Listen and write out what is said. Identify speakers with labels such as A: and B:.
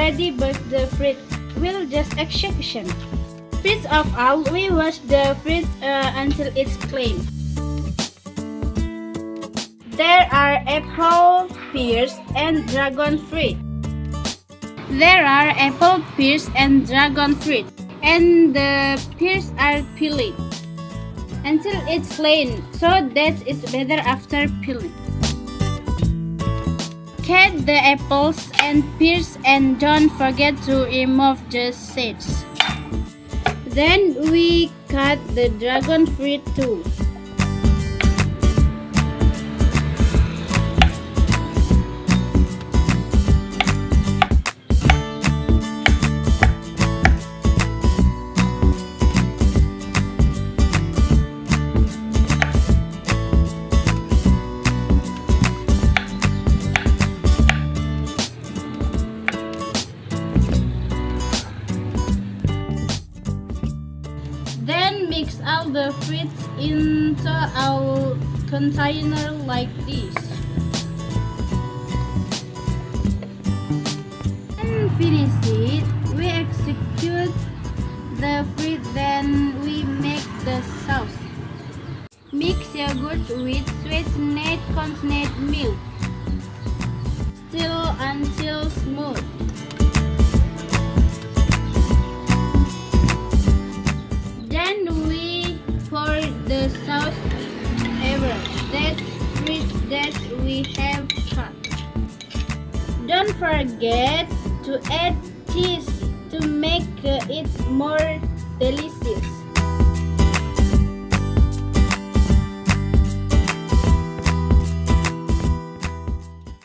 A: ready, but the fruit will just execution. First of all, we wash the fruit until it's clean. There are apple, pears, and dragon fruit. There are apple, pears, and dragon fruit, and the pears are peeling until it's clean, so that is better after peeling. Cut the apples and pears and don't forget to remove the seeds. Then we cut the dragon fruit too. Then mix all the fruits into our container like this. And finish it, we execute the fruit, then we make the sauce. Mix yogurt with sweetened condensed milk. Stir until smooth. Then we pour the sauce over that fruit that we have cut. Don't forget to add cheese to make it more delicious.